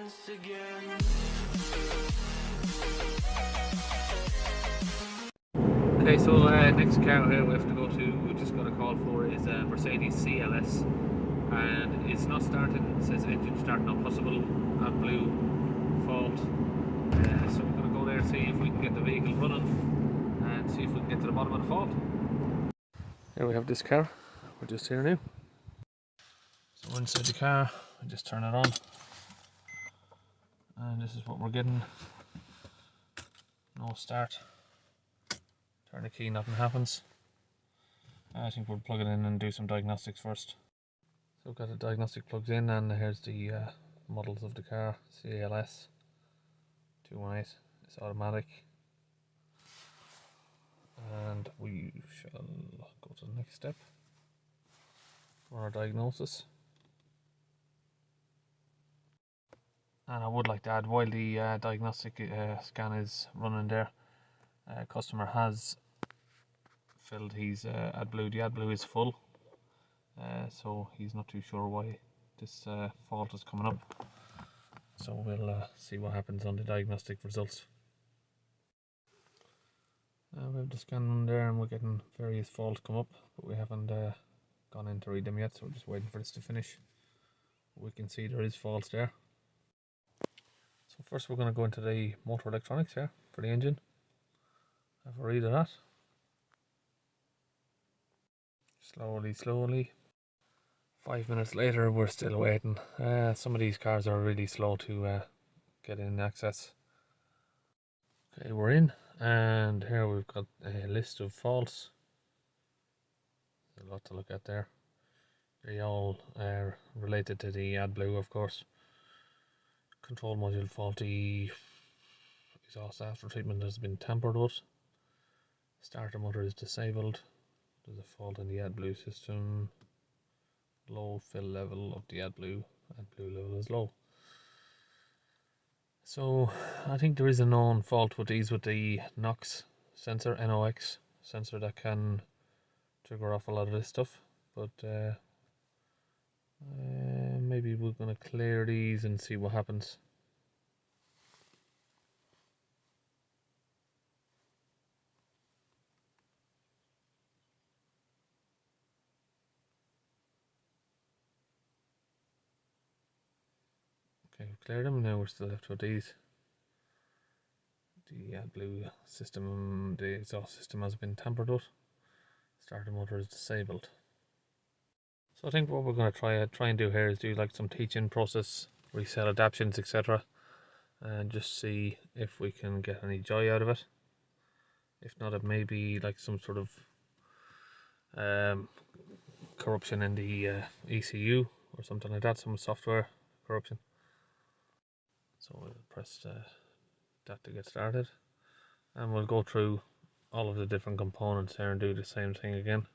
once again. Okay, so next car here we have to go to, we just got a call for, is a Mercedes CLS, and it's not starting. It says engine start not possible, Adblue fault. So we're going to go there, see if we can get the vehicle running and see if we can get to the bottom of the fault. Here we have this car, we're just here now. So we're inside the car, we just turn it on, and this is what we're getting. No start. Turn the key, nothing happens. I think we'll plug it in and do some diagnostics first. So we've got the diagnostic plugged in, and here's the models of the car. CLS 218, it's automatic. And we shall go to the next step for our diagnosis. And I would like to add, while the diagnostic scan is running there, customer has filled his Adblue. The Adblue is full, so he's not too sure why this fault is coming up. So we'll see what happens on the diagnostic results. We have the scan on there, and we're getting various faults come up, but we haven't gone in to read them yet, so we're just waiting for this to finish. We can see there is faults there. So first we're going to go into the motor electronics here for the engine. Have a read of that. Slowly. 5 minutes later, we're still waiting. Some of these cars are really slow to get in access. Okay, we're in, and here we've got a list of faults. There's a lot to look at there. They all are related to the Adblue, of course. Control module faulty. Exhaust after treatment has been tampered with. Starter motor is disabled. There's a fault in the Adblue system. Low fill level of the Adblue. Adblue level is low. So I think there is a known fault with these, with the NOx sensor, NOx sensor, that can trigger off a lot of this stuff. But maybe we're going to clear these and see what happens. Okay, we've cleared them. Now we're still left with these. The Adblue system, the exhaust system has been tampered with. Starter motor is disabled. So I think what we're going to try and do here is do like some teaching process, reset adaptions, etc., and just see if we can get any joy out of it. If not, it may be like some sort of corruption in the ECU or something like that, some software corruption. So we'll press that to get started, and we'll go through all of the different components here and do the same thing again.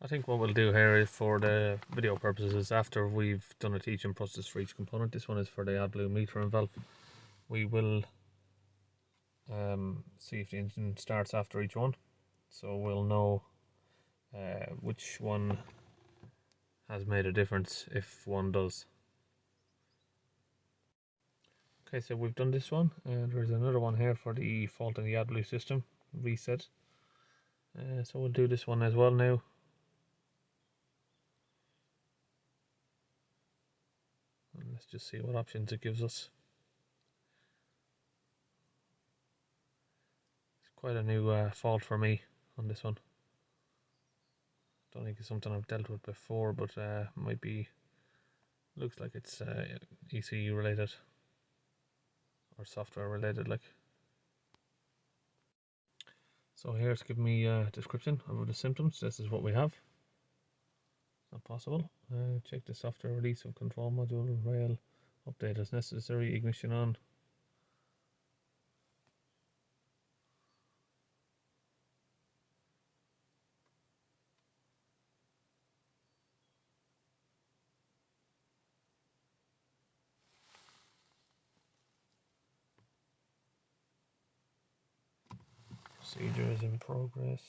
I think what we'll do here is, for the video purposes, is after we've done a teaching process for each component, this one is for the Adblue meter and valve, we will see if the engine starts after each one, so we'll know which one has made a difference if one does. Okay, so we've done this one, and there's another one here for the fault in the Adblue system, reset. So we'll do this one as well now. And let's just see what options it gives us. It's quite a new fault for me on this one. Don't think it's something I've dealt with before, but might be, looks like it's ECU related or software related, like. So here it's giving me a description of the symptoms. This is what we have. Not possible. Check the software release of control module, rail update as necessary, ignition on. Procedure is in progress.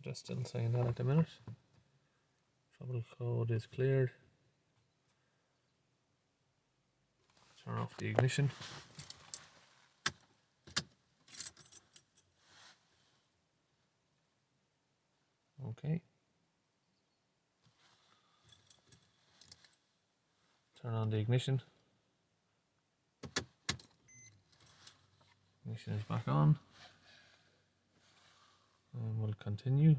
Just still saying that at the minute. Trouble code is cleared. Turn off the ignition. Okay. Turn on the ignition. Ignition is back on. And we'll continue.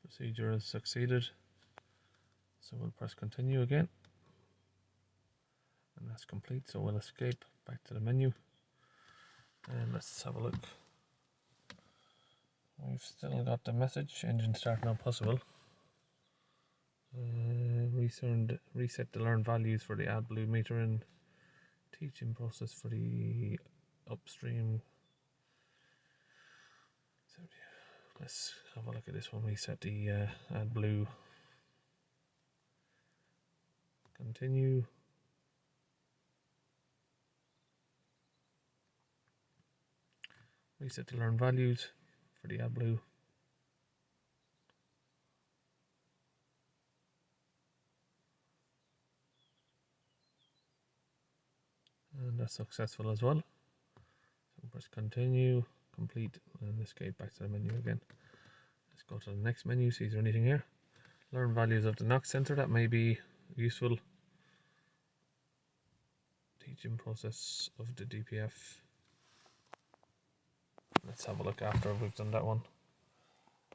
Procedure has succeeded. So we'll press continue again. And that's complete, so we'll escape back to the menu. And let's have a look. We've still got the message, engine start not possible. Reset the learned values for the Adblue meter and teaching process for the upstream. So let's have a look at this one. Reset the Adblue. Continue. Reset the learned values for the Adblue. And that's successful as well. So press continue, complete, and escape back to the menu again. Let's go to the next menu, see is there anything here. Learn values of the NOx sensor, that may be useful. Teaching process of the DPF. Let's have a look after we've done that one.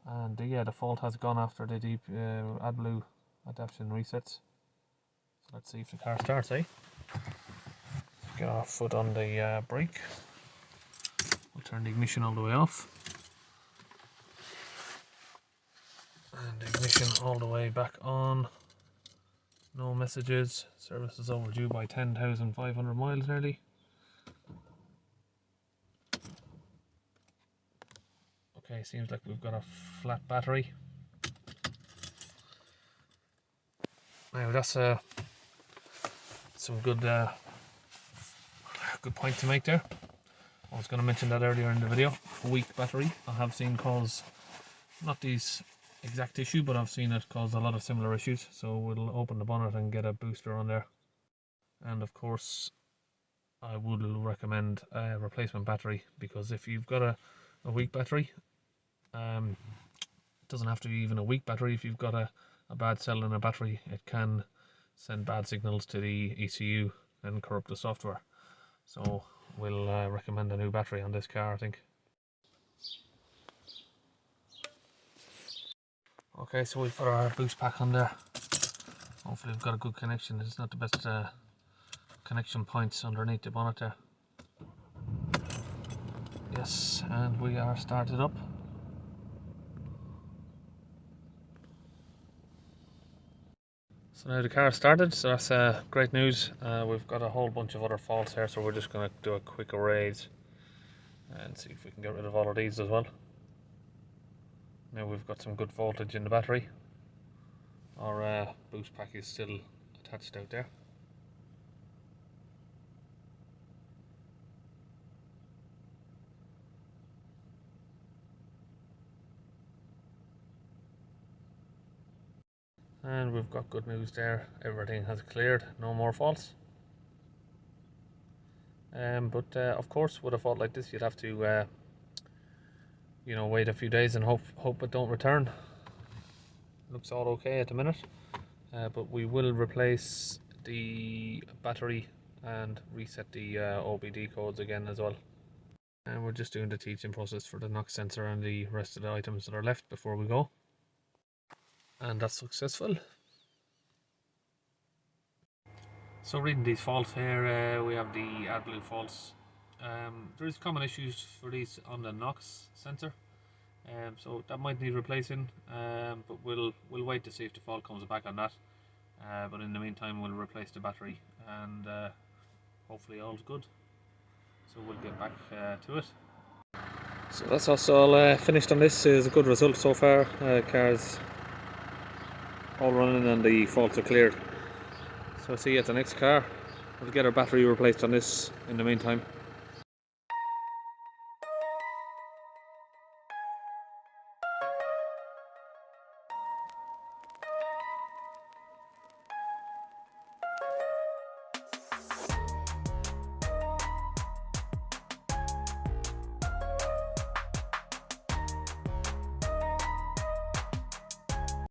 And yeah, the fault has gone after the Adblue adaptation resets. So let's see if the car starts, eh? Get our foot on the brake. We'll turn the ignition all the way off. And the ignition all the way back on. No messages. Service is overdue by 10,500 miles nearly. Okay, seems like we've got a flat battery. Now that's some good point to make there. I was going to mention that earlier in the video. A weak battery I have seen cause not these exact issue, but I've seen it cause a lot of similar issues. So we'll open the bonnet and get a booster on there. And of course I would recommend a replacement battery, because if you've got a weak battery, it doesn't have to be even a weak battery. If you've got a bad cell in a battery, it can send bad signals to the ECU and corrupt the software. So we'll recommend a new battery on this car, I think. Okay, so we've got our boost pack on there. Hopefully we've got a good connection. It's not the best connection points underneath the bonnet there. Yes, and we are started up. So now the car started, so that's great news. We've got a whole bunch of other faults here, so we're just going to do a quick erase and see if we can get rid of all of these as well. Now we've got some good voltage in the battery. Our boost pack is still attached out there. And we've got good news there, everything has cleared, no more faults. But of course with a fault like this you'd have to wait a few days and hope it don't return. Looks all okay at the minute, but we will replace the battery and reset the OBD codes again as well. And we're just doing the teaching process for the NOx sensor and the rest of the items that are left before we go. And that's successful. So reading these faults here, we have the Adblue faults. There is common issues for these on the NOx sensor, so that might need replacing. But we'll wait to see if the fault comes back on that. But in the meantime, we'll replace the battery, and hopefully all's good. So we'll get back to it. So that's us all finished on this. Is a good result so far. Car's all running and the faults are cleared. So see you at the next car. We'll get our battery replaced on this in the meantime.